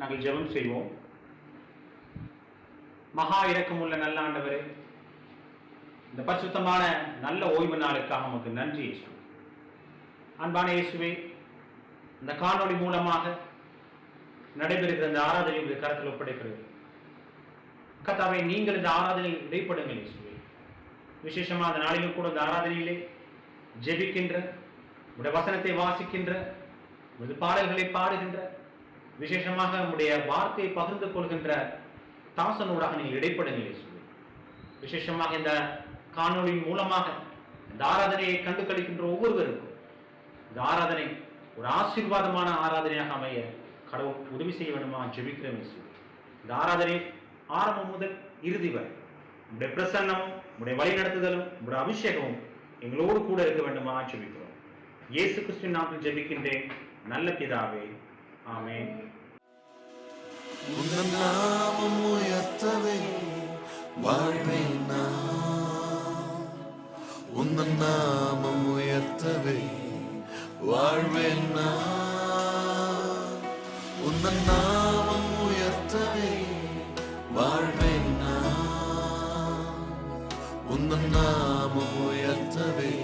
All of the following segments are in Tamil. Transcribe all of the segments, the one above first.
நாங்கள் ஜெபம் செய்வோம். மகா இரக்கமுள்ள நல்ல ஆண்டவரே, இந்த பரிசுத்தமான நல்ல ஓய்வு நாளுக்காக நமக்கு நன்றி இயேசு. அன்பான இயேசுவே, இந்த காணொளி மூலமாக நடைபெறுகிற இந்த ஆராதனை உங்கள் கருத்தில் ஒப்படைக்கிறது. கர்த்தாவே, நீங்கள் இந்த ஆராதனையில் இடைப்படுங்கள் இயேசுவே. விசேஷமாக அந்த நாளிலும் கூட இந்த ஆராதனையிலே ஜெபிக்கின்ற, உடைய வசனத்தை வாசிக்கின்ற, உமது பாடல்களை பாடுகின்ற, விசேஷமாக உடைய வார்த்தையை பகிர்ந்து கொள்கின்ற தாசனூடாக நீங்கள் இடைப்படுங்கள் இயேசுவே. விசேஷமாக இந்த காணொளியின் மூலமாக இந்த ஆராதனையை கண்டு கழிக்கின்ற ஒவ்வொருவருக்கும் இந்த ஆராதனை ஒரு ஆசீர்வாதமான ஆராதனையாக அமைய கடவுள் உதவி செய்ய வேண்டுமா ஜெபிக்கிறேன் இயேசுவே. இந்த ஆராதனை ஆரம்பம் முதல் இறுதி வரை உடைய பிரசன்னமும் உடைய வழிநடத்துதலும் உடைய அபிஷேகமும் எங்களோடு கூட இருக்க வேண்டுமா ஜெபிக்கிறோம். இயேசு கிறிஸ்துவின் நாமத்தில் ஜெபிக்கின்றேன் நல்ல பிதாவே, ஆமென். உந்தன் நாமம் உயர்த்தவே வாழ்வேன் நான், உந்தன் நாமம் உயர்த்தவே வாழ்வேன் நான், உந்தன் நாமம் உயர்த்தவே வாழ்வேன் நான், உந்தன் நாமம் உயர்த்தவே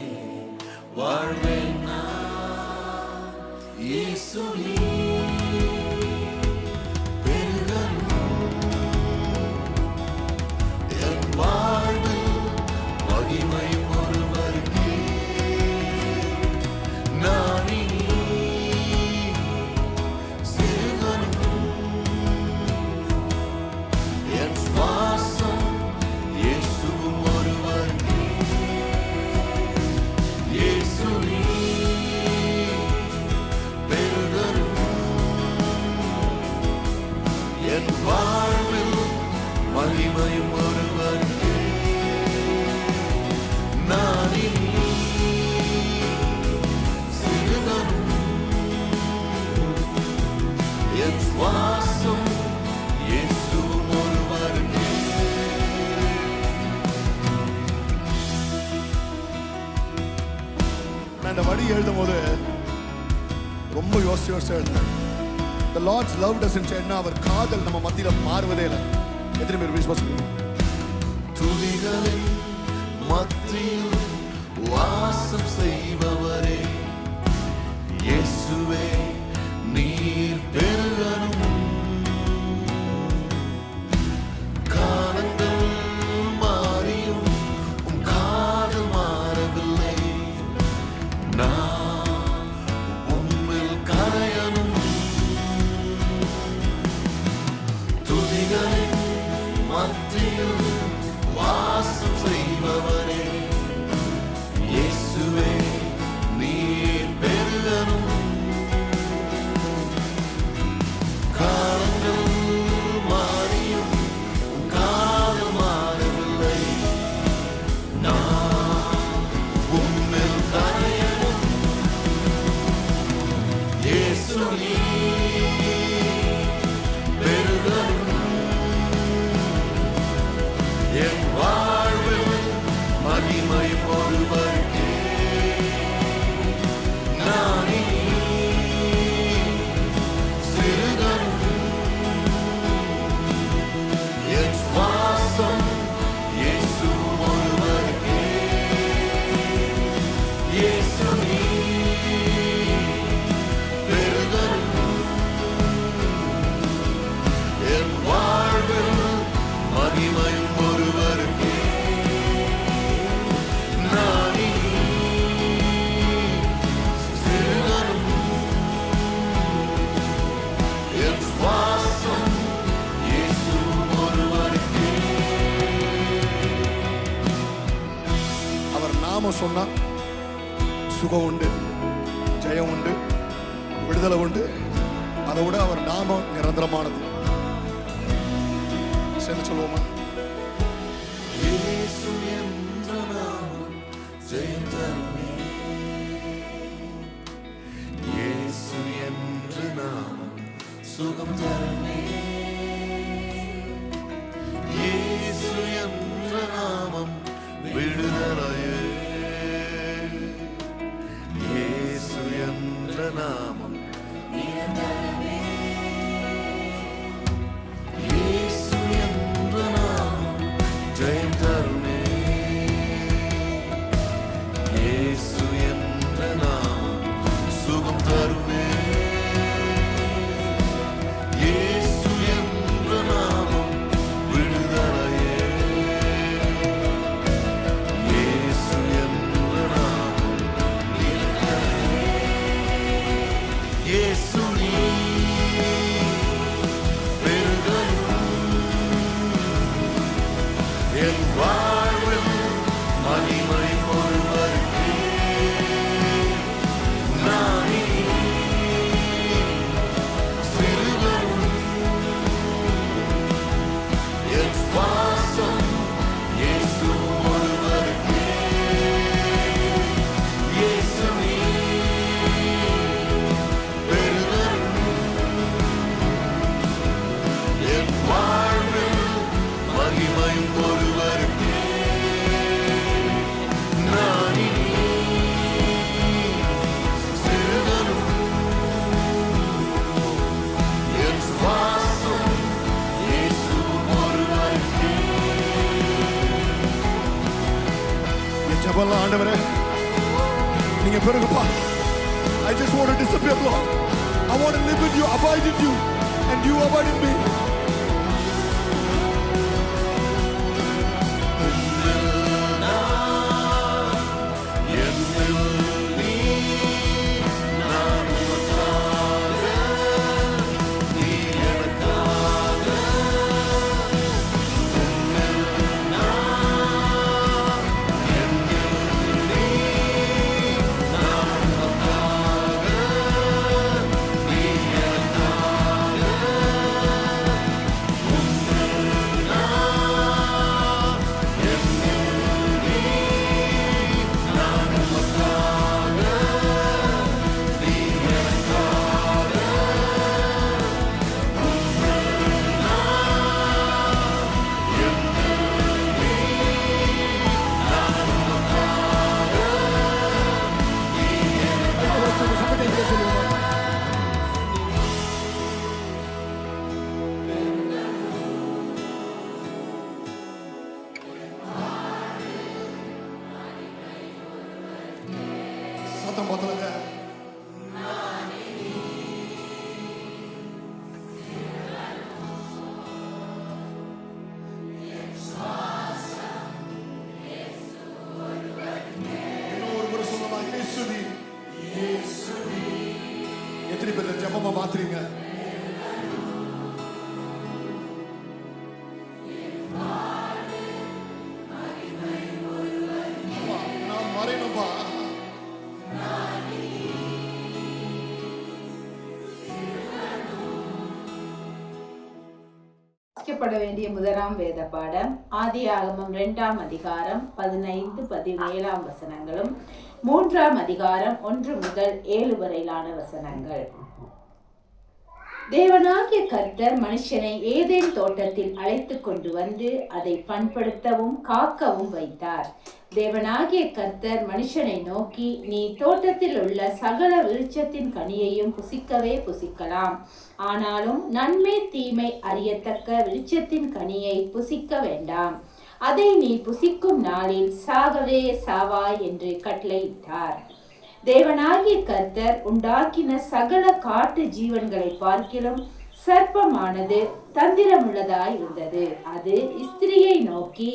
வாழ்வேன் நான். இயேசுவே இந்த வரி எழுதும் போது ரொம்ப யோசிச்சு எழுதுறேன். The Lord's love doesn't change. அவர் காதல் நம்ம மத்தியில மாறுவதே இல்லை. எத்தனை பேர் விசுவாசிக்கிறீங்க? துதிகளின் மத்தியில் வாசம் செய்பவரே இயேசுவே, நீர் பெருகணும். காலங்கள் மாறியும் உன் காதல் மாறவில்லை. நான் உம்மில் கரையணும். துதிகளின் மத்தியில் வாசம் செய்பவரே இயேசுவே, நீர் பெருகணும். காலங்கள் மாறியும் உன் காதல் மாறவில்லை. நான் உம்மில் கரையணும். இயேசு நீர் பெருகணும். என் வாழ்வில் மகிமை ஒருவருக்கே. நான் சிறுகணும். என் சுவாசம் இயேசு ஒருவருக்கே. இயேசு நீர் பெருகணும். என் வாழ்வில் மகிமையும் ஒருவருக்கே. நான் சிறுகணும். என் சுவாசம் இயேசு ஒருவருக்கே. அவர் நாமம் சொன்னா சுகம் உண்டு, ஜெயம் உண்டு, விடுதலை உண்டு. அதை விட அவர் நாமம் நிரந்தரமானது. சேர்ந்து சொல்லுவோமா? இயேசு என்ற நாமம் ஜெயம் தருமே. இயேசு என்ற நாமம் சுகம் தருமே. இயேசு என்ற நாமம் விடுதலையே. இயேசு என்ற நாமம் ஜெபம்லாம் ஆண்டவரே நீங்க பெருகுப்பா. I just want to disappear, Lord. I want to live with you, abide in you, and you abide in me. சத்தம் பார்த்தலங்க. இன்னொரு முறை சொல்லமா, இயேசுவி. எத்தனை பேர் ஜெபமா மாத்துறீங்க? நான் மறையணும்பா. வாசிக்கப்பட வேண்டிய முதலாம் வேத பாடம் ஆதியாகமம் 2ஆம் அதிகாரம் 15-17 வசனங்களும் 3ஆம் அதிகாரம் 1 முதல் 7 வரையிலான வசனங்கள். தேவனாகிய கர்த்தர் மனுஷனை ஏதேன் தோட்டத்தில் அழைத்து கொண்டு வந்து அதை பண்படுத்தவும் காக்கவும் வைத்தார். தேவனாகிய கர்த்தர் மனுஷனை நோக்கி, நீ தோட்டத்தில் உள்ள சகல விருட்சத்தின் கனியையும் புசிக்கவே புசிக்கலாம், ஆனாலும் நன்மை தீமை அறியத்தக்க விருட்சத்தின் கனியை புசிக்க வேண்டாம், அதை நீ புசிக்கும் நாளில் சாகவே சாவாய் என்று கட்டளையிட்டார். தேவனாகிய கர்த்தர் உண்டாக்கின சகல காட்டு ஜீவன்களை பார்க்கிலும் சர்ப்பமானது தந்திரமுள்ளதாய் இருந்தது. அது ஸ்திரியை நோக்கி,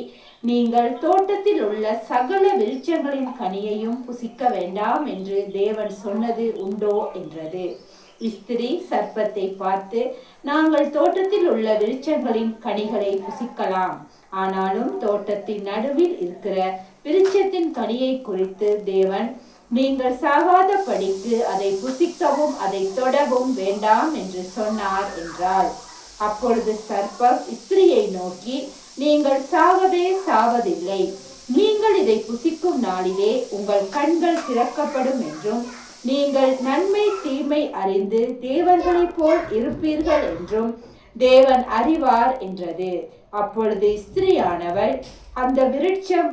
நீங்கள் தோட்டத்தில் உள்ள சகல விருட்சங்களின் கனியையும் புசிக்க வேண்டாம் என்று தேவன் சொன்னது உண்டோ என்றது. ஸ்திரீ சர்ப்பத்தை பார்த்து, நாங்கள் தோட்டத்தில் உள்ள விருட்சங்களின் கனிகளை புசிக்கலாம், ஆனாலும் தோட்டத்தின் நடுவில் இருக்கிற விருட்சத்தின் கனியை குறித்து தேவன், நீங்கள் சாகாத படிக்கு அதை புசிக்கவும் அதை தொடவும் வேண்டாம் என்று சொன்னார் என்றாள். அப்பொழுது சர்ப்பம் ஸ்திரியை நோக்கி, நீங்கள் சாகவே சாவதில்லை, நீங்கள் இதை புசிக்கும் நாளிலே உங்கள் கண்கள் திறக்கப்படும் என்றும் நீங்கள் நன்மை தீமை அறிந்து தேவர்களைப் போல் இருப்பீர்கள் என்றும் தேவன் அறிவார் என்றது. அப்பொழுது ஸ்திரியானவள், அந்த விருட்சம்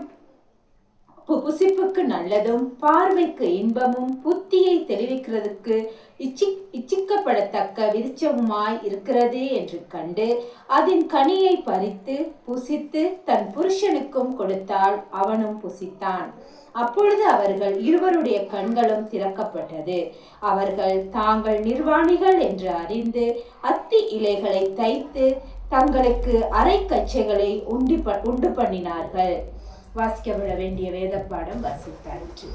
புசிப்புக்கு நல்லதும் பார்வைக்கு இன்பமும் புத்தியை தெளிவிக்கிறதுக்கு இச்சிக்கப்படத்தக்க விருட்சமுமாய் இருக்கிறது என்று கண்டு அதன் கனியை பறித்து புசித்து தன் புருஷனுக்கும் கொடுத்தாள், அவனும் புசித்தான். அப்பொழுது அவர்கள் இருவருடைய கண்களும் திறக்கப்பட்டது. அவர்கள் தாங்கள் நிர்வாணிகள் என்று அறிந்து அத்தி இலைகளை தைத்து தங்களுக்கு அரைக்கச்சைகளை உண்டு பண்ணினார்கள். வாசிக்கப்பட வேண்டிய வேத பாடம் வாசித்தாயிற்று.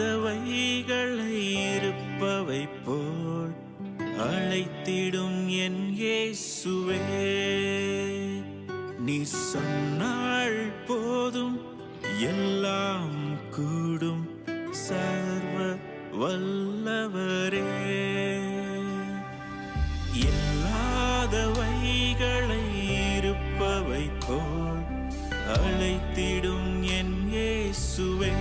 இல்லாதவைகளை இருப்பவை போல் அழைத்திடும் என் இயேசுவே, நீ சொன்னாள் போதும் எல்லாம் கூடும் சர்வ வல்லவரே. இல்லாதவைகளை இருப்பவை போல் அழைத்திடும் என் இயேசுவே,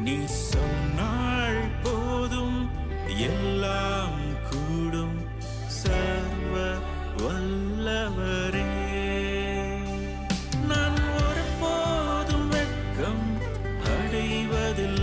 நீ சொன்னாள் போதும் எல்லாம் கூடும் சர்வ வல்லவரே. நான் ஒருபோதும் வெட்கம் அடைவதில்லை,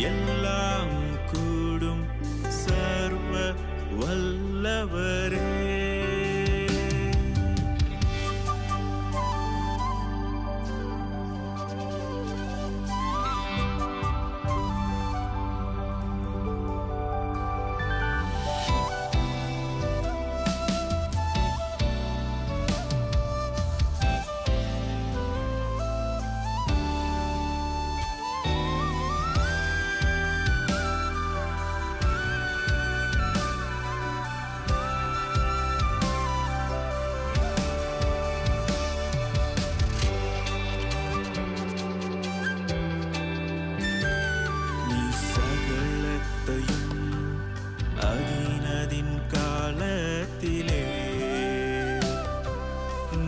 எல்லாம் கூடும் சர்வ வல்லவரே. அதினதின் காலத்திலே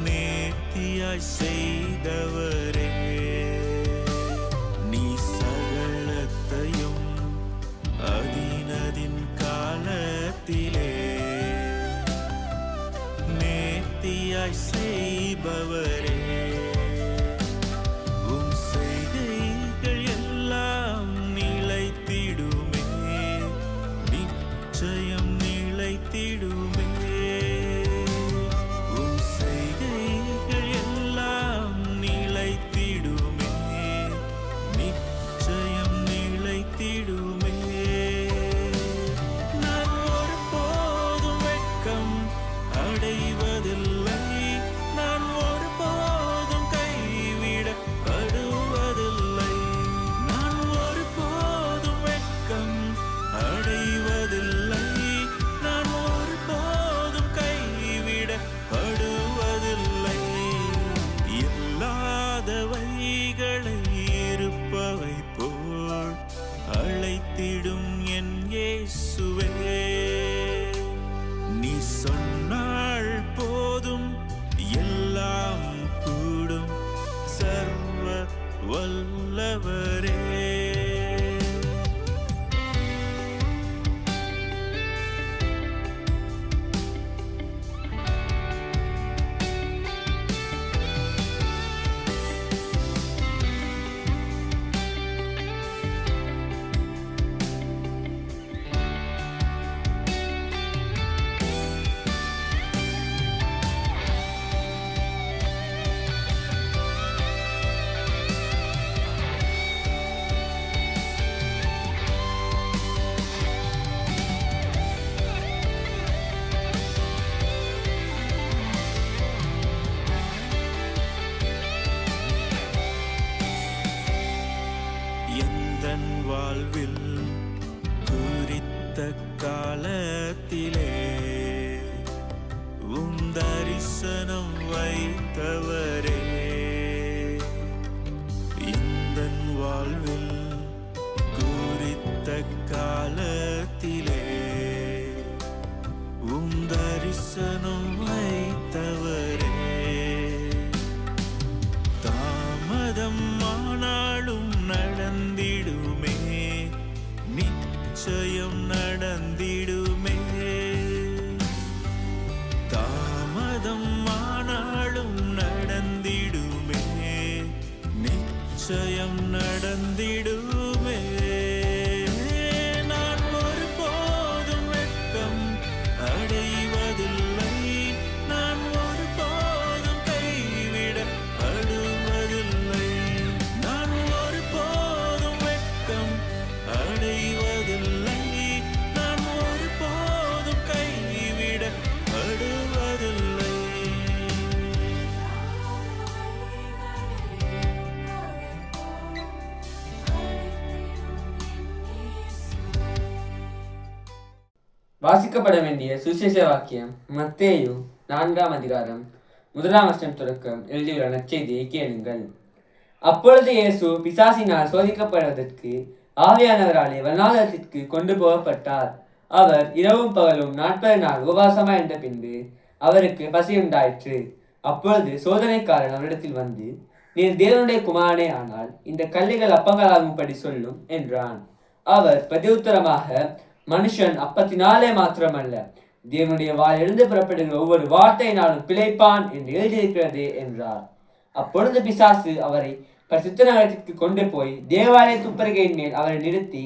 நேர்த்தியாய் செய்தவரே, நீ சகலத்தையும் அதினதின் காலத்திலே நேர்த்தியாய் செய்பவரே, உம் செய்கைகள் எல்லாம் நிலைத்திடுமே, நிச்சயம் நிலைத்திடுமே. உம் செய்கைகள் எல்லாம் நிலைத்திடுமே, நிச்சயம் நிலைத்திடுமே. நான் ஒருபோதும் வெட்கம் அடைவதில்லை, நான் ஒருபோதும் கைவிடப்படுவதில்லை, நான் ஒருபோதும் வெட்கம் அடைவதில்லை, நான் ஒருபோதும் கைவிடப்படுவதில்லை. இல்லாதவைகளை இருப்பவை போல் அழைத்திடும் என் இயேசுவே, நீ சொன்னால் போதும் எல்லாம் கூடும் சர்வ வல்லவரே. எந்தன் வாழ்வில் குறித்த காலத்திலே உம் தரிசனம் வைத்தவரே, எந்தன் வாழ்வில் குறித்த காலத்திலே உம் தரிசனம் வைத்தவரே, தாமதம் ஆனாலும் நடந்திடுமே, நிச்சயம் நடந்திடுமே. தாமதம் ஆனாலும் நடந்திடுமே, நிச்சயம் நடந்திடுமே. நான் ஒருபோதும் வெட்கம் அடைவதில்லை, நான் ஒருபோதும் கைவிடப்படுவதில்லை, நான் ஒருபோதும் வெட்கம் அடைவதில்லை, நான் ஒருபோதும் கைவிடப்படுவதில்லை. வாசிக்கப்பட வேண்டிய சுவிசேஷ வாக்கியம் மத்தேயு 4ஆம் அதிகாரம் 1ஆம் வசனம் தொடக்கம் எழுதியுள்ள நற்செய்தியை கேளுங்கள். அப்பொழுது இயேசு பிசாசினால் சோதிக்கப்படுவதற்கு ஆவியானவராலே வனாந்தரத்திற்கு கொண்டு போகப்பட்டார். அவர் இரவும் பகலும் 40 நாள் உபவாசமாய் இருந்த பின்பு அவருக்கு பசியுண்டாயிற்று. அப்பொழுது சோதனைக்காரன் அவரிடத்தில் வந்து, நீர் தேவனுடைய குமாரனே ஆனால் இந்த கல்லுகள் அப்பங்களாகும்படி சொல்லும் என்றான். அவர் பிரதியுத்தரமாக, மனுஷன் அப்பத்தினாலே மாத்திரமல்ல, தேவனுடைய வாயிலிருந்து புறப்படுகிற ஒவ்வொரு வார்த்தையினாலும் பிழைப்பான் என்று எழுதியிருக்கிறதே என்றார். அப்பொழுது பிசாசு அவரை பரிசுத்த நகரத்திற்கு கொண்டு போய் தேவாலய துப்பருகையின் மேல் அவரை நிறுத்தி,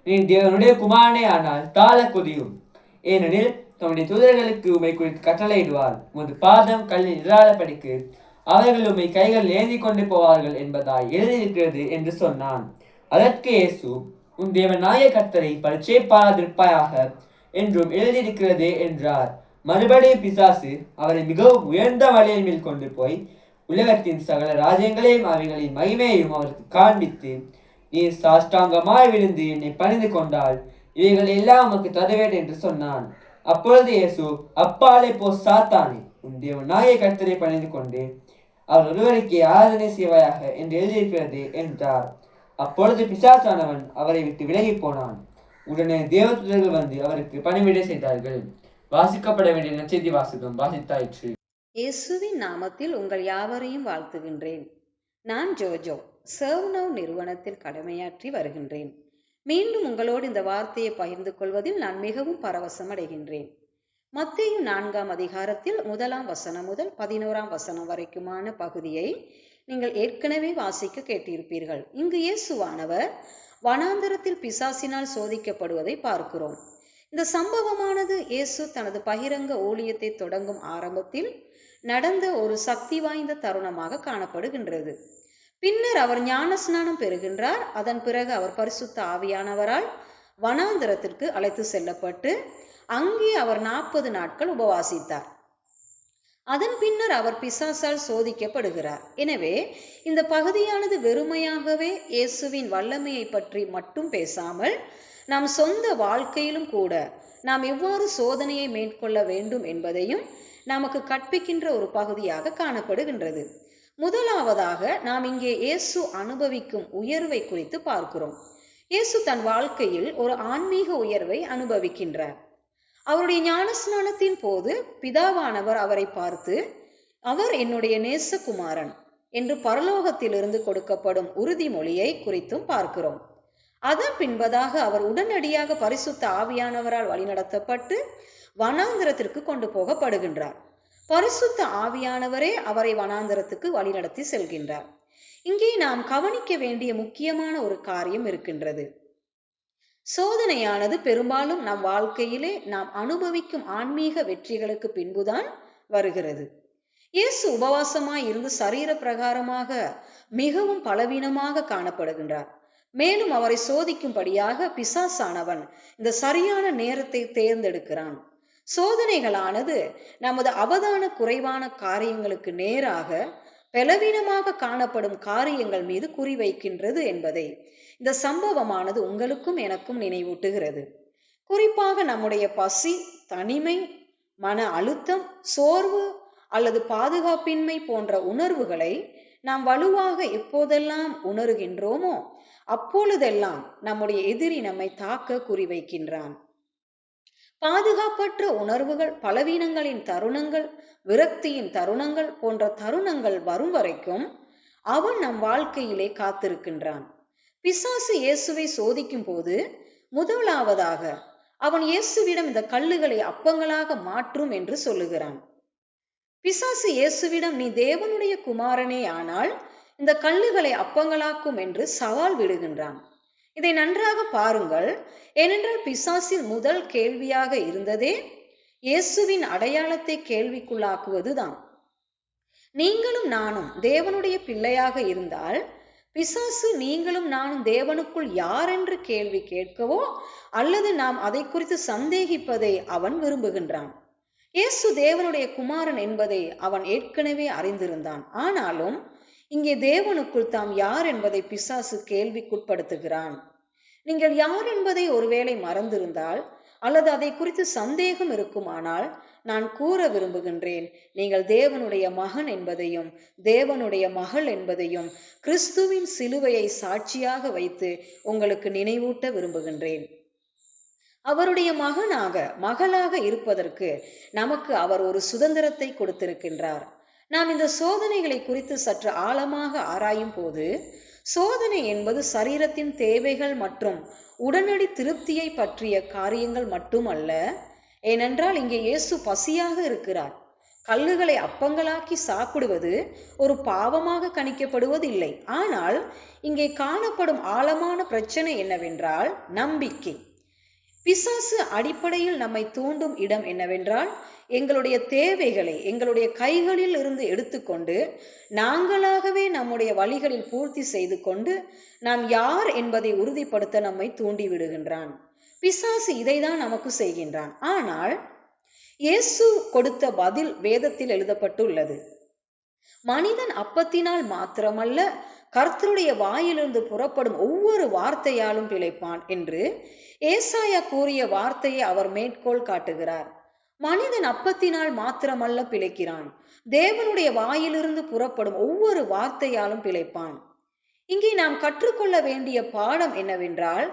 நீ தேவனுடைய குமாரனே ஆனால் தாழ குதியும், ஏனெனில் தம்முடைய தூதர்களுக்கு உமை குறித்து கட்டளையிடுவார், உமது பாதம் கல்லில் இராதபடிக்கு அவர்கள் உம்மை கைகள் ஏந்தி கொண்டு போவார்கள் என்பதாய் எழுதியிருக்கிறது என்று சொன்னான். அதற்கு இயேசு, உன் தேவனாய கர்த்தரை பரிச்சயப்பாராதிருப்பாயாக என்றும் எழுதியிருக்கிறதே என்றார். மறுபடியும் பிசாசு அவரை மிகவும் உயர்ந்த மலையின் மேல் கொண்டு போய் உலகத்தின் சகல ராஜ்யங்களையும் அவைகளின் மகிமையையும் அவருக்கு காண்பித்து, நீ சாஷ்டாங்கமாய் விழுந்து என்னை பணிந்து கொண்டால் இவைகள் எல்லாம் உமக்கு தருவேன் என்று சொன்னான். அப்பொழுது இயேசு, அப்பாலே போ சாத்தானே, உன் தேவனாய கர்த்தரை பணிந்து கொண்டு அவர் ஒருவருக்கே ஆராதனை செய்வாயாக என்று எழுதியிருக்கிறது என்றார். அப்பொழுது பிசாசானவன் அவரை விட்டு விலகி போனான். உடனே தேவதூதர்கள் வந்து அவருக்கு பணிவிடை செய்தார்கள். வாசிக்கப்பட வேண்டிய நற்செய்தி வாசகம் வாசித்தாயிற்று. இயேசுவின் நாமத்தில் உங்கள் யாவரையும் வாழ்த்துகின்றேன். நான் ஜோஜோ சர்வ்நவ் நிறுவனத்தில் கடமையாற்றி வருகின்றேன். மீண்டும் உங்களோடு இந்த வார்த்தையை பகிர்ந்து கொள்வதில் நான் மிகவும் பரவசம் அடைகின்றேன். மத்தேயு 4ஆம் அதிகாரத்தில் 1ஆம் வசனம் முதல் 11ஆம் வசனம் வரைக்குமான பகுதியை நீங்கள் ஏற்கனவே வாசிக்க கேட்டிருப்பீர்கள். இங்கு இயேசுவானவர் வனாந்தரத்தில் பிசாசினால் சோதிக்கப்படுவதை பார்க்கிறோம். இந்த சம்பவமானது இயேசு தனது பகிரங்க ஊழியத்தை தொடங்கும் ஆரம்பத்தில் நடந்த ஒரு சக்தி வாய்ந்த தருணமாக காணப்படுகின்றது. பின்னர் அவர் ஞானஸ்நானம் பெறுகின்றார். அதன் பிறகு அவர் பரிசுத்த ஆவியானவரால் வனாந்தரத்திற்கு அழைத்து செல்லப்பட்டு அங்கே அவர் 40 நாட்கள் உபவாசித்தார். அதன் பின்னர் அவர் பிசாசால் சோதிக்கப்படுகிறார். எனவே இந்த பகுதியானது வெறுமையாகவே இயேசுவின் வல்லமையை பற்றி மட்டும் பேசாமல் நம் சொந்த வாழ்க்கையிலும் கூட நாம் எவ்வாறு சோதனையை மேற்கொள்ள வேண்டும் என்பதையும் நமக்கு கற்பிக்கின்ற ஒரு பகுதியாக காணப்படுகின்றது. முதலாவதாக நாம் இங்கே இயேசு அனுபவிக்கும் உயர்வை குறித்து பார்க்கிறோம். இயேசு தன் வாழ்க்கையில் ஒரு ஆன்மீக உயர்வை அனுபவிக்கின்றார். அவருடைய ஞானஸ்நானத்தின் போது பிதாவானவர் அவரை பார்த்து, அவர் என்னுடைய நேசகுமாரன் என்று பரலோகத்திலிருந்து கொடுக்கப்படும் உறுதிமொழியை குறித்தும் பார்க்கிறோம். அதன் பின்பதாக அவர் உடனடியாக பரிசுத்த ஆவியானவரால் வழிநடத்தப்பட்டு வனாந்தரத்திற்கு கொண்டு போகப்படுகின்றார். பரிசுத்த ஆவியானவரே அவரை வனாந்தரத்துக்கு வழிநடத்தி செல்கின்றார். இங்கே நாம் கவனிக்க வேண்டிய முக்கியமான ஒரு காரியம் இருக்கின்றது. சோதனையானது பெரும்பாலும் நம் வாழ்க்கையிலே நாம் அனுபவிக்கும் ஆன்மீக வெற்றிகளுக்கு பின்புதான் வருகிறது. இயேசு உபவாசமாய் இருந்து சரீர பிரகாரமாக மிகவும் பலவீனமாக காணப்படுகின்றார். மேலும் அவரை சோதிக்கும்படியாக பிசாசானவன் இந்த சரியான நேரத்தை தேர்ந்தெடுக்கிறான். சோதனைகளானது நமது அவதான குறைவான காரியங்களுக்கு நேராக பலவீனமாக காணப்படும் காரியங்கள் மீது குறிவைக்கின்றது என்பதை இந்த சம்பவமானது உங்களுக்கும் எனக்கும் நினைவூட்டுகிறது. குறிப்பாக நம்முடைய பசி, தனிமை, மன அழுத்தம், சோர்வு அல்லது பாதுகாப்பின்மை போன்ற உணர்வுகளை நாம் வலுவாக எப்போதெல்லாம் உணர்கின்றோமோ அப்பொழுதெல்லாம் நம்முடைய எதிரி நம்மை தாக்க குறிவைக்கின்றான். பாதுகாப்பற்ற உணர்வுகள், பலவீனங்களின் தருணங்கள், விரக்தியின் தருணங்கள் போன்ற தருணங்கள் வரும் வரைக்கும் அவன் நம் வாழ்க்கையிலே காத்திருக்கின்றான். பிசாசு இயேசுவை சோதிக்கும் போது முதலாவதாக அவன் இயேசுவிடம் இந்த கல்லுகளை அப்பங்களாக மாற்றும் என்று சொல்லுகிறான். பிசாசு இயேசுவிடம், நீ தேவனுடைய குமாரனே ஆனால் இந்த கல்லுகளை அப்பங்களாக்கும் என்று சவால் விடுகின்றான். இதை நன்றாக பாருங்கள். ஏனென்றால் பிசாசின் முதல் கேள்வியாக இருந்ததே இயேசுவின் அடையாளத்தை கேள்விக்குள்ளாக்குவதுதான். நீங்களும் நானும் தேவனுடைய பிள்ளையாக இருந்தால் பிசாசு நீங்களும் நானும் தேவனுக்குள் யார் என்று கேள்வி கேட்கவோ அல்லது நாம் அதை குறித்து சந்தேகிப்பதை அவன் விரும்புகின்றான். இயேசு தேவனுடைய குமாரன் என்பதை அவன் ஏற்கனவே அறிந்திருந்தான். ஆனாலும் இங்கே தேவனுக்குள் தாம் யார் என்பதை பிசாசு கேள்விக்குட்படுத்துகிறான். நீங்கள் யார் என்பதை ஒருவேளை மறந்திருந்தால் அல்லது அதை குறித்து சந்தேகம் இருக்குமானால் நான் கூற விரும்புகின்றேன், நீங்கள் தேவனுடைய மகன் என்பதையும் தேவனுடைய மகள் என்பதையும் கிறிஸ்துவின் சிலுவையை சாட்சியாக வைத்து உங்களுக்கு நினைவூட்ட விரும்புகின்றேன். அவருடைய மகளாக இருப்பதற்கு நமக்கு அவர் ஒரு சுதந்திரத்தை கொடுத்திருக்கின்றார். நாம் இந்த சோதனைகளை குறித்து சற்று ஆழமாக ஆராயும் போது, சோதனை என்பது சரீரத்தின் தேவைகள் மற்றும் உடனடி திருப்தியை பற்றிய காரியங்கள் மட்டுமல்ல. ஏனென்றால் இங்கே இயேசு பசியாக இருக்கிறார். கல்லுகளை அப்பங்களாக்கி சாப்பிடுவது ஒரு பாவமாக கணிக்கப்படுவதில்லை. ஆனால் இங்கே காணப்படும் ஆழமான பிரச்சனை என்னவென்றால் நம்பிக்கை. பிசாசு அடிப்படையில் நம்மை தூண்டும் இடம் என்னவென்றால், எங்களுடைய தேவைகளை எங்களுடைய கைகளில் இருந்து எடுத்துக்கொண்டு நாங்களாகவே நம்முடைய வழிகளில் பூர்த்தி செய்து கொண்டு நாம் யார் என்பதை உறுதிப்படுத்த நம்மை தூண்டி விடுகின்றான். பிசாசு இதைதான் நமக்கு செய்கின்றான். ஆனால் இயேசு கொடுத்த பதில் வேதத்தில் எழுதப்பட்டுள்ளது. மனிதன் அப்பத்தினால் மாத்திரமல்ல, கர்த்தருடைய வாயிலிருந்து புறப்படும் ஒவ்வொரு வார்த்தையாலும் பிழைப்பான் என்று ஏசாயா கூறிய வார்த்தையை அவர் மேற்கோள் காட்டுகிறார். மனிதன் அப்பத்தினால் மாத்திரமல்ல பிழைக்கிறான், தேவனுடைய வாயிலிருந்து புறப்படும் ஒவ்வொரு வார்த்தையாலும் பிழைப்பான். இங்கே நாம் கற்றுக்கொள்ள வேண்டிய பாடம் என்னவென்றால்,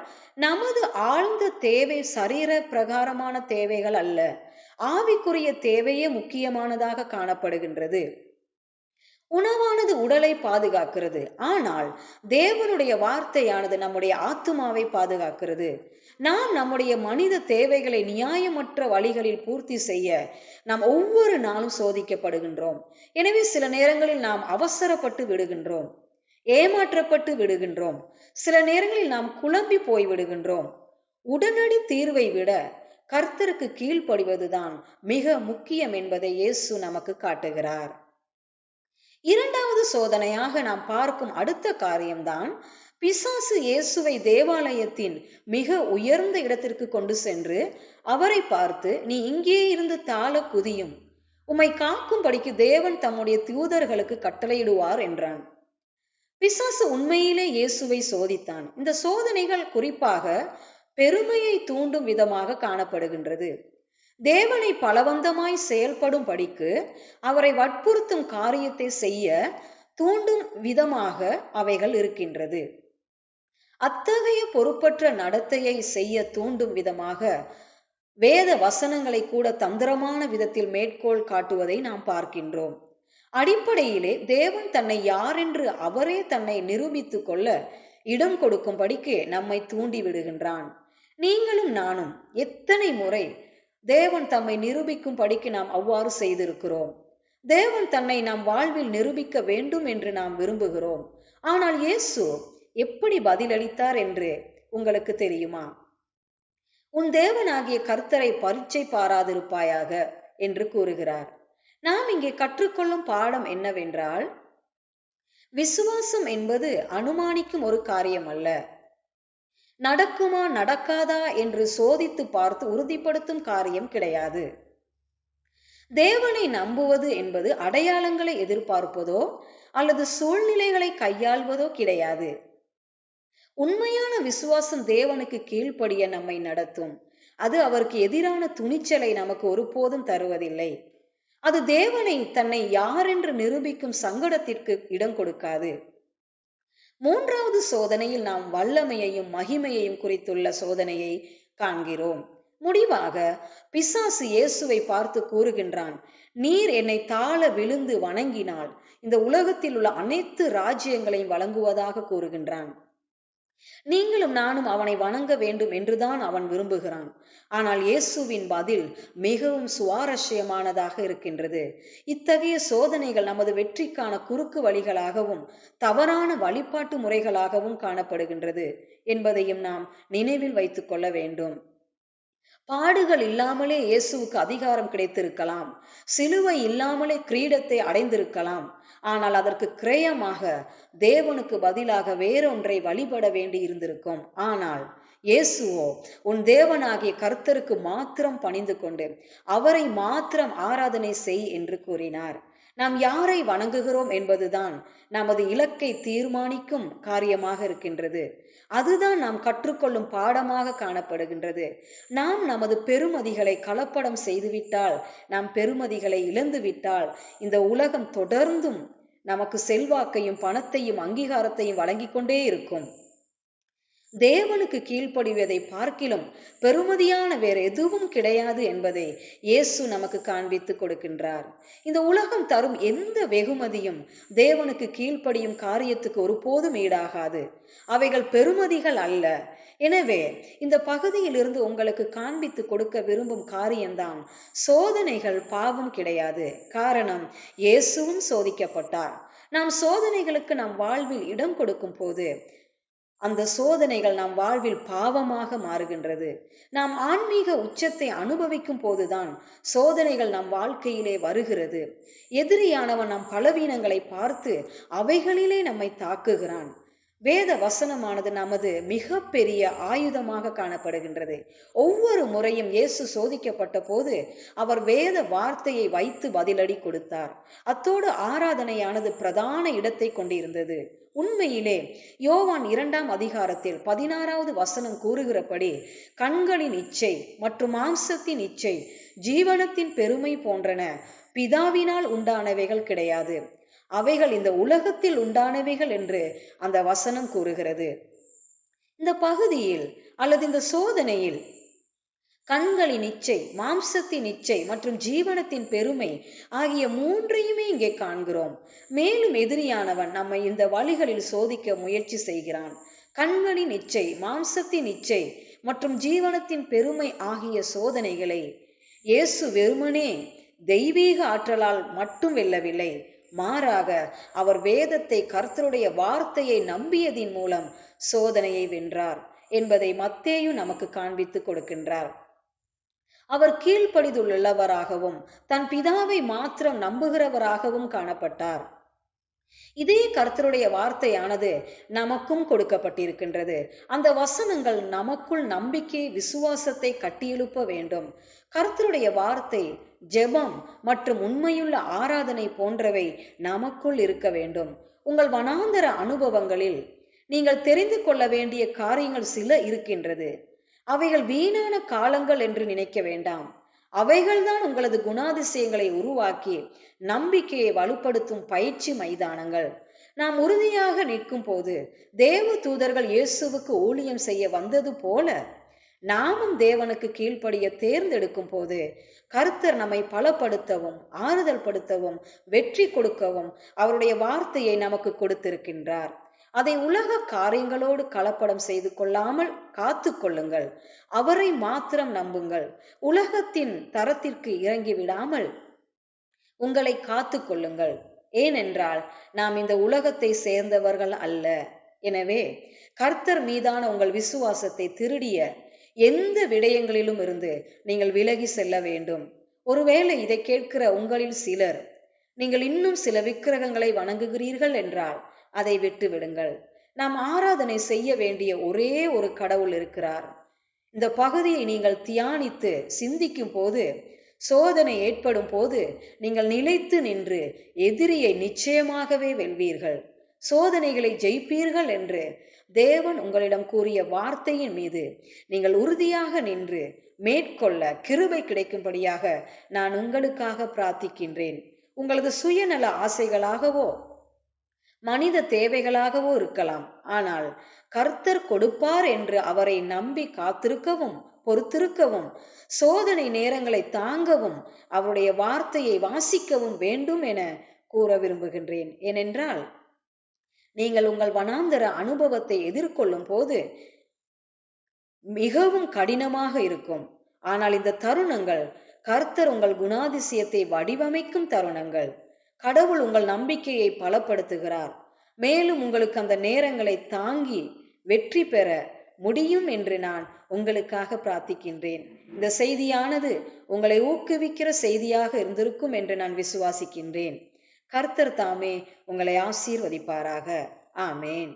நமது ஆழ்ந்த தேவை சரீர பிரகாரமான தேவைகள் அல்ல, ஆவிக்குரிய தேவையே முக்கியமானதாக காணப்படுகின்றது. உணவானது உடலை பாதுகாக்கிறது, ஆனால் தேவனுடைய வார்த்தையானது நம்முடைய ஆத்துமாவை பாதுகாக்கிறது. நாம் நம்முடைய மனித தேவைகளை நியாயமற்ற வழிகளில் பூர்த்தி செய்ய நாம் ஒவ்வொரு நாளும் சோதிக்கப்படுகின்றோம். எனவே சில நேரங்களில் நாம் அவசரப்பட்டு விடுகின்றோம், ஏமாற்றப்பட்டு விடுகின்றோம், சில நேரங்களில் நாம் குழம்பி போய் விடுகின்றோம். உடனடி தீர்வை விட கர்த்தருக்கு கீழ்ப்படிவதுதான் மிக முக்கியம் என்பதை இயேசு நமக்கு காட்டுகிறார். இரண்டாவது சோதனையாக நாம் பார்க்கும் அடுத்த காரியம்தான், பிசாசு இயேசுவை தேவாலயத்தின் மிக உயர்ந்த இடத்திற்கு கொண்டு சென்று அவரை பார்த்து, நீ இங்கே இருந்து தாழ குதியும், உம்மை காக்கும்படிக்கு தேவன் தம்முடைய தூதர்களுக்கு கட்டளையிடுவார் என்றான். பிசாசு உண்மையிலே இயேசுவை சோதித்தான். இந்த சோதனைகள் குறிப்பாக பெருமையை தூண்டும் விதமாக காணப்படுகின்றது. தேவனை பலவந்தமாய் செயல்படும் படிக்கு அவரை வற்புறுத்தும் காரியத்தை செய்ய தூண்டும் விதமாக அவைகள் இருக்கின்றது. அத்தகைய பொறுப்பற்ற நடத்தையை செய்ய தூண்டும் விதமாக வேத வசனங்களை கூட தந்திரமான விதத்தில் மேற்கோள் காட்டுவதை நாம் பார்க்கின்றோம். அடிப்படையிலே தேவன் தன்னை யாரென்று அவரே தன்னை நிரூபித்துக் கொள்ள இடம் கொடுக்கும்படிக்கு நம்மை தூண்டி விடுகின்றான். நீங்களும் நானும் எத்தனை முறை தேவன் தம்மை நிரூபிக்கும் படிக்கு நாம் அவ்வாறு செய்திருக்கிறோம். தேவன் தன்னை நம் வாழ்வில் நிரூபிக்க வேண்டும் என்று நாம் விரும்புகிறோம். ஆனால் இயேசு எப்படி பதிலளித்தார் என்று உங்களுக்கு தெரியுமா? உன் தேவனாகிய கர்த்தரை பரீட்சை பாராதிருப்பாயாக என்று கூறுகிறார். நாம் இங்கே கற்றுக்கொள்ளும் பாடம் என்னவென்றால், விசுவாசம் என்பது அனுமானிக்கும் ஒரு காரியம் அல்ல, நடக்குமா நடக்காதா என்று சோதித்து பார்த்து உறுதிப்படுத்தும் காரியம் கிடையாது. தேவனை நம்புவது என்பது அடையாளங்களை எதிர்பார்ப்பதோ அல்லது சூழ்நிலைகளை கையாள்வதோ கிடையாது. உண்மையான விசுவாசம் தேவனுக்கு கீழ்ப்படிய நம்மை நடத்தும். அது அவருக்கு எதிரான துணிச்சலை நமக்கு ஒருபோதும் தருவதில்லை. அது தேவனை தன்னை யாரென்று நிரூபிக்கும் சங்கடத்திற்கு இடம் கொடுக்காது. மூன்றாவது சோதனையில் நாம் வல்லமையையும் மகிமையையும் குறித்துள்ள சோதனையை காண்கிறோம். முடிவாக பிசாசு இயேசுவை பார்த்து கூறுகின்றான், நீர் என்னை தாழ விழுந்து வணங்கினால் இந்த உலகத்தில் உள்ள அனைத்து ராஜ்யங்களையும் வழங்குவதாக கூறுகின்றான். நீங்களும் நானும் அவனை வணங்க வேண்டும் என்றுதான் அவன் விரும்புகிறான். ஆனால் இயேசுவின் பதில் மிகவும் சுவாரஸ்யமானதாக இருக்கின்றது. இத்தகைய சோதனைகள் நமது வெற்றிக்கான குறுக்கு வழிகளாகவும் தவறான வழிபாட்டு முறைகளாகவும் காணப்படுகின்றது என்பதையும் நாம் நினைவில் வைத்துக் கொள்ள வேண்டும். பாடுகள் இல்லாமலே இயேசுவுக்கு அதிகாரம் கிடைத்திருக்கலாம், சிலுவை இல்லாமலே கிரீடத்தை அடைந்திருக்கலாம். ஆனால் அதற்கு கிரயமாக தேவனுக்கு பதிலாக வேறொன்றை வழிபட வேண்டி இருந்திருக்கும். ஆனால் இயேசுவோ உன் தேவனாகிய கர்த்தருக்கு மாத்திரம் பணிந்து கொண்டு அவரை மாத்திரம் ஆராதனை செய் என்று கூறினார். நாம் யாரை வணங்குகிறோம் என்பதுதான் நமது இலக்கை தீர்மானிக்கும் காரியமாக இருக்கின்றது. அதுதான் நாம் கற்றுக்கொள்ளும் பாடமாக காணப்படுகின்றது. நாம் நமது பெருமதிகளை கலப்படம் செய்துவிட்டால், நாம் பெருமதிகளை இழந்துவிட்டால், இந்த உலகம் தொடர்ந்தும் நமக்கு செல்வாக்கையும் பணத்தையும் அங்கீகாரத்தையும் வழங்கிக் கொண்டே இருக்கும். தேவனுக்கு கீழ்ப்படிவதை பார்க்கிலும் பெருமதியான வேறு எதுவும் கிடையாது என்பதை இயேசு நமக்கு காண்பித்து கொடுக்கின்றார். இந்த உலகம் தரும் எந்த வெகுமதியும் தேவனுக்கு கீழ்ப்படியும் காரியத்துக்கு ஒருபோதும் ஈடாகாது. அவைகள் பெருமதிகள் அல்ல. எனவே இந்த பகுதியிலிருந்து உங்களுக்கு காண்பித்து கொடுக்க விரும்பும் காரியம்தான், சோதனைகள் பாவம் கிடையாது. காரணம், இயேசுவும் சோதிக்கப்பட்டார். நாம் சோதனைகளுக்கு நம் வாழ்வில் இடம் கொடுக்கும் போது அந்த சோதனைகள் நம் வாழ்வில் பாவமாக மாறுகின்றது. நாம் ஆன்மீக உச்சத்தை அனுபவிக்கும் போதுதான் சோதனைகள் நம் வாழ்க்கையிலே வருகிறது. எதிரியானவன் நம் பலவீனங்களை பார்த்து அவைகளிலே நம்மை தாக்குகிறான். வேத வசனமானது நமது மிக பெரிய ஆயுதமாக காணப்படுகின்றது. ஒவ்வொரு முறையும் இயேசு சோதிக்கப்பட்ட போது அவர் வேத வார்த்தையை வைத்து பதிலடி கொடுத்தார். அத்தோடு ஆராதனையானது பிரதான இடத்தை கொண்டிருந்தது. உண்மையிலே யோவான் 2ஆம் அதிகாரத்தில் 16வது வசனம் கூறுகிறபடி, கண்களின் இச்சை மற்றும் மாம்சத்தின் இச்சை ஜீவனத்தின் பெருமை போன்றன பிதாவினால் உண்டானவைகள் கிடையாது, அவைகள் இந்த உலகத்தில் உண்டானவைகள் என்று அந்த வசனம் கூறுகிறது. இந்த பகுதியில் அல்லது இந்த சோதனையில் கண்களின் இச்சை, மாம்சத்தின் இச்சை மற்றும் ஜீவனத்தின் பெருமை ஆகிய மூன்றையுமே இங்கே காண்கிறோம். மேலும் எதிரியானவன் நம்மை இந்த வழிகளில் சோதிக்க முயற்சி செய்கிறான். கண்களின் இச்சை, மாம்சத்தின் இச்சை மற்றும் ஜீவனத்தின் பெருமை ஆகிய சோதனைகளை இயேசு வெறுமனே தெய்வீக ஆற்றலால் மட்டும் வெல்லவில்லை, மாறாக அவர் வேதத்தை, கர்த்தருடைய வார்த்தையை நம்பியதின் மூலம் சோதனையை வென்றார் என்பதை மத்தேயு நமக்கு காண்பித்து கொடுக்கின்றார். அவர் கீழ்ப்படிந்துள்ளவராகவும் தன் பிதாவை மாத்திரம் நம்புகிறவராகவும் காணப்பட்டார். இதே கர்த்தருடைய வார்த்தையானது நமக்கும் கொடுக்கப்பட்டிருக்கின்றது. அந்த வசனங்கள் நமக்குள் நம்பிக்கை, விசுவாசத்தை கட்டியெழுப்ப வேண்டும். கர்த்தருடைய வார்த்தை, ஜெபம் மற்றும் உண்மையுள்ள ஆராதனை போன்றவை நமக்குள் இருக்க வேண்டும். உங்கள் வனாந்தர அனுபவங்களில் நீங்கள் தெரிந்து கொள்ள வேண்டிய காரியங்கள் சில இருக்கின்றது. அவைகள் வீணான காலங்கள் என்று நினைக்க வேண்டாம். அவைகள்தான் உங்களது குணாதிசயங்களை உருவாக்கி நம்பிக்கையை வலுப்படுத்தும் பயிற்சி மைதானங்கள். நாம் உறுதியாக நிற்கும் போது தேவ தூதர்கள் இயேசுவுக்கு ஊழியம் செய்ய வந்தது போல நாமும் தேவனுக்கு கீழ்ப்படிய தேர்ந்தெடுக்கும் போது கர்த்தர் நம்மை பலப்படுத்தவும், ஆறுதல் படுத்தவும், வெற்றி கொடுக்கவும் அவருடைய வார்த்தையை நமக்கு கொடுத்திருக்கின்றார். அதை உலக காரியங்களோடு கலப்படம் செய்து கொள்ளாமல் காத்து கொள்ளுங்கள். அவரை மாத்திரம் நம்புங்கள். உலகத்தின் தரத்திற்கு இறங்கி விடாமல் உங்களை காத்து கொள்ளுங்கள். ஏனென்றால் நாம் இந்த உலகத்தை சேர்ந்தவர்கள் அல்ல. எனவே கர்த்தர் மீதான உங்கள் விசுவாசத்தை திருடிய எந்த விடயங்களிலும் இருந்து நீங்கள் விலகி செல்ல வேண்டும். ஒருவேளை இதை கேட்கிற உங்களில் சிலர் நீங்கள் இன்னும் சில விக்கிரகங்களை வணங்குகிறீர்கள் என்றால் அதை விட்டு விடுங்கள். நாம் ஆராதனை செய்ய வேண்டிய ஒரே ஒரு கடவுள் இருக்கிறார். இந்த பகுதியை நீங்கள் தியானித்து சிந்திக்கும் போது, சோதனை ஏற்படும் போது நீங்கள் நிலைத்து நின்று எதிரியை நிச்சயமாகவே வெல்வீர்கள், சோதனைகளை ஜெயிப்பீர்கள் என்று தேவன் உங்களிடம் கூறிய வார்த்தையின் மீது நீங்கள் உறுதியாக நின்று மேற்கொள்ள கிருபை கிடைக்கும்படியாக நான் உங்களுக்காக பிரார்த்திக்கின்றேன். உங்களது சுயநல ஆசைகளாகவோ மனித தேவைகளாகவோ இருக்கலாம். ஆனால் கர்த்தர் கொடுப்பார் என்று அவரை நம்பி காத்திருக்கவும், பொறுத்திருக்கவும், சோதனை நேரங்களை தாங்கவும், அவருடைய வார்த்தையை வாசிக்கவும் வேண்டும் என கூற விரும்புகின்றேன். ஏனென்றால் நீங்கள் உங்கள் வனாந்தர அனுபவத்தை எதிர்கொள்ளும் போது மிகவும் கடினமாக இருக்கும். ஆனால் இந்த தருணங்கள் கர்த்தர் உங்கள் குணாதிசயத்தை வடிவமைக்கும் தருணங்கள். கடவுள் உங்கள் நம்பிக்கையை பலப்படுத்துகிறார். மேலும் உங்களுக்கு அந்த நேரங்களை தாங்கி வெற்றி பெற முடியும் என்று நான் உங்களுக்காக பிரார்த்திக்கின்றேன். இந்த செய்தியானது உங்களை ஊக்குவிக்கிற செய்தியாக இருந்திருக்கும் என்று நான் விசுவாசிக்கின்றேன். கர்த்தர் தாமே உங்களை ஆசீர்வதிப்பாராக. ஆமேன்.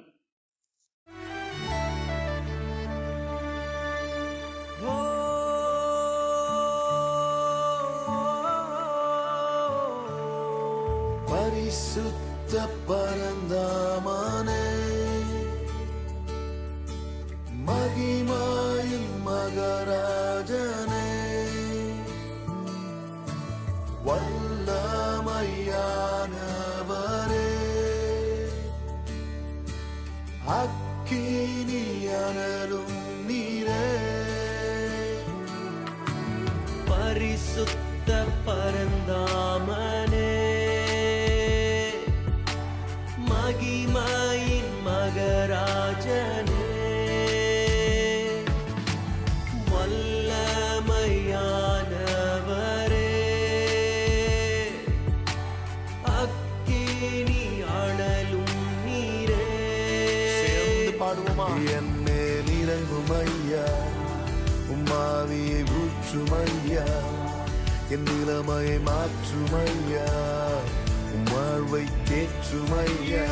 பரிசுத்த பரந்தாமனே, மகிமாயின் மகராஜனே, வல்லமையானவரே, அக்கினி அனலும் நீரே, பரிசுத்த பரந்தாமனே, மகிமையின் மகராஜனே, இறங்கும் ஐயா, உம்மாவியை ஊற்றும் ஐயா, என் நிலைமையை மாற்றும் ஐயா, உம் வாழ்வை தேற்றும் ஐயா.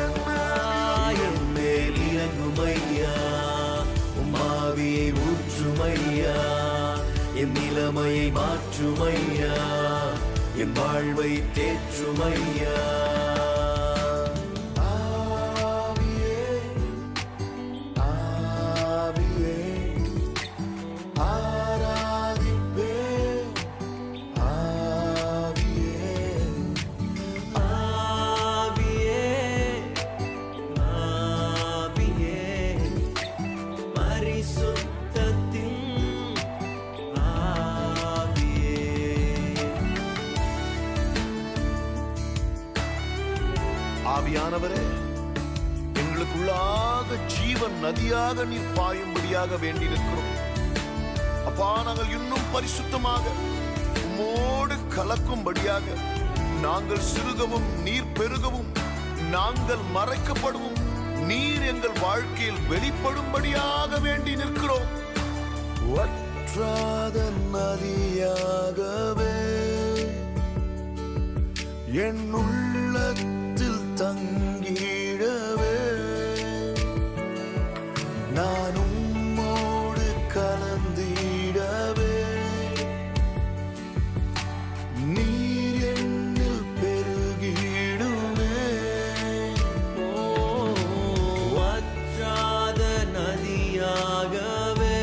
என் மேல் இறங்கும் ஐயா, உம்மாவியை ஊற்றும் ஐயா, என் நிலைமையை மாற்றும் ஐயா, என் வாழ்வை தேற்றும் ஐயா. ஆவியானவரே, எங்களுக்குள்ளாக ஜீவன் நதியாக நீர் பாயும்படியாக வேண்டி நிற்கிறோம். அப்பா, நாங்கள் இன்னும் பரிசுத்தமாக உம்மோடு கலக்கும்படியாக, நாங்கள் சிறுகவும் நீர் பெருகவும், நாங்கள் மறைக்கப்படவும் நீர் எங்கள் வாழ்க்கையில் வெளிப்படும்படியாக வேண்டி நிற்கிறோம். வற்றாத நதியாகவே என் உள்ளத்தில் தங்கிடவே, நான் உம்மோடு கலந்திடவே, நீர் என்னில் பெருகிடுவே. வற்றாத நதியாகவே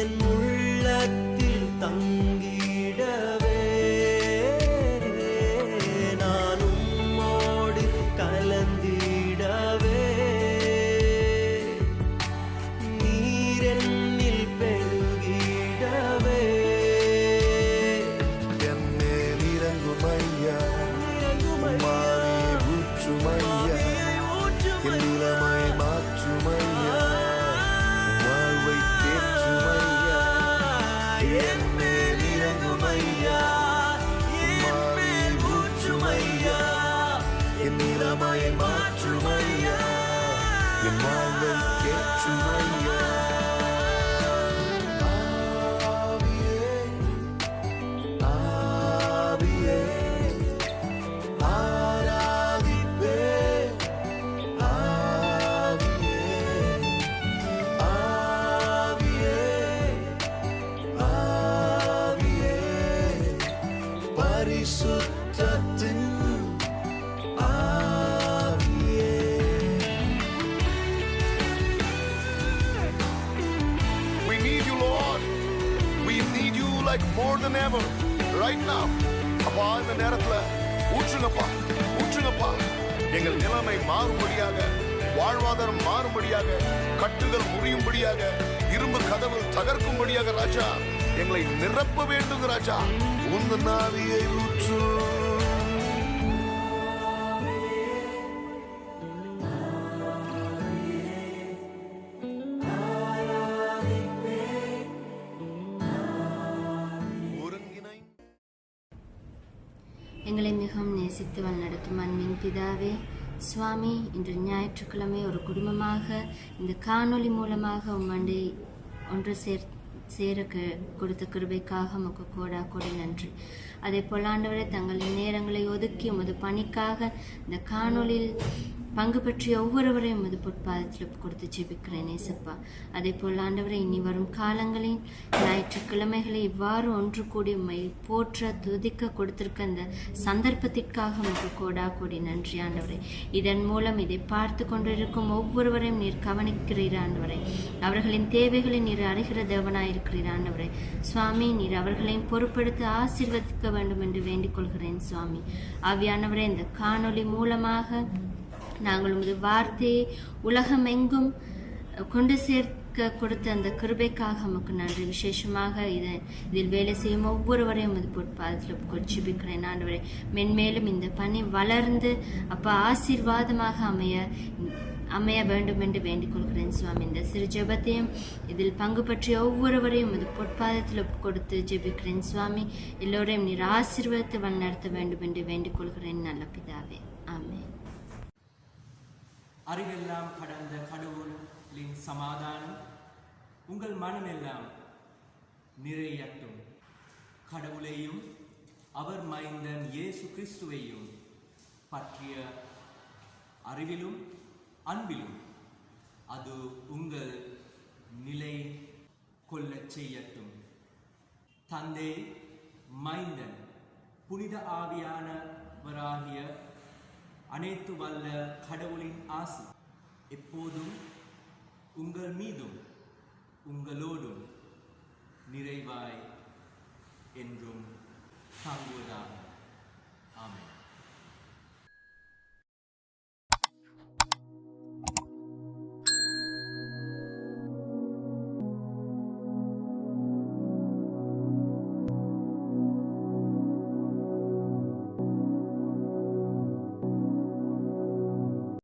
என் உள்ளத்தில் தங்கிடவே, பரிசுத்தத்தின் ஆவியே. We need you, Lord. We need you like more than ever right now. அப்பா, இந்த நேரத்துல ஊற்றுங்கப்பா, ஊற்றுங்கப்பா. எங்கள் நிலைமை மாறும்படியாக, வாழ்வாதாரம் மாறும்படியாக, கட்டுகள் முறியும்படியாக, இரும்பு கதவு தகர்க்கும்படியாக ராஜா எங்களை நிரப்ப வேண்டும் ராஜா. உந்த நாவியை ஊற்று. எங்களை மிகவும் நேசித்து வழிநடத்தும் அன்பின் பிதாவே, சுவாமி, இன்று ஞாயிற்றுக்கிழமை ஒரு குடும்பமாக இந்த காணொளி மூலமாக உம்மண்டை ஒன்று சேர கொடுத்த கிருபைக்காக உமக்கு கோடா கோடி நன்றி. அதே போல் ஆண்டவரே, தங்களின் நேரங்களை ஒதுக்கி உமது பணிக்காக இந்த காணொளியில் பங்கு பற்றிய ஒவ்வொருவரையும் உமது பொற்பாதத்தில் கொடுத்து ஜெபிக்கிறேன் ஏசப்பா. அதே போல் ஆண்டவரை, இனி வரும் காலங்களில் ஞாயிற்றுக்கிழமைகளை இவ்வாறு ஒன்று கூடி உம்மை போற்ற துதிக்க கொடுத்திருக்க அந்த சந்தர்ப்பத்திற்காக உமக்கு கோடா கோடி நன்றி ஆண்டவரே. இதன் மூலம் இதை பார்த்து கொண்டிருக்கும் ஒவ்வொருவரையும் நீர் கவனிக்கிறீர் ஆண்டவரே. அவர்களின் தேவைகளை நீர் அறிகிற தேவனாயிருக்கிறீர் ஆண்டவரே. சுவாமி, நீர் அவர்களையும் பொறுப்படுத்த ஆசீர்வதிக்க வேண்டும் என்று வேண்டிக் கொள்கிறேன் சுவாமி. ஆவியானவரே, இந்த காணொளி மூலமாக நாங்கள் உமது வார்த்தையை உலகமெங்கும் கொண்டு சேர்க்க கொடுத்த அந்த கிருபைக்காக நமக்கு நன்றி. விசேஷமாக இதில் வேலை செய்யும் ஒவ்வொருவரையும் உமது பொற்பாதத்தில் கொச்சிபிக்கிறேன் ஆண்டவரே. மென்மேலும் இந்த பணி வளர்ந்து அப்பா ஆசீர்வாதமாக அமைய வேண்டும் என்று வேண்டிக் கொள்கிறேன் சுவாமி. இந்த சிறு ஜெபத்தையும் இதில் பங்கு பற்றிய ஒவ்வொருவரையும் உமது பொற்பாதத்தில் கொடுத்து ஜெபிக்கிறேன் சுவாமி. எல்லோரையும் நீர் ஆசீர்வாதத்தை வழிநடத்த வேண்டும் என்று வேண்டிக் கொள்கிறேன் நல்ல பிதாவே. ஆமென். அறிவெல்லாம் கடந்த கடவுள் சமாதானம் உங்கள் மனமெல்லாம் நிறையட்டும். கடவுளையும் அவர் மைந்தன் இயேசு கிறிஸ்துவையும் பற்றிய அறிவிலும் அன்பிலும் அது உங்கள் நிலை கொள்ளச் செய்யட்டும். தந்தை, மைந்தன், புனித ஆவியானவராகிய அனைத்து வல்ல கடவுளின் ஆசி எப்போதும் உங்கள் மீதும் உங்களோடும் நிறைவாய் என்றும் தங்குவதாக. ஆமென்.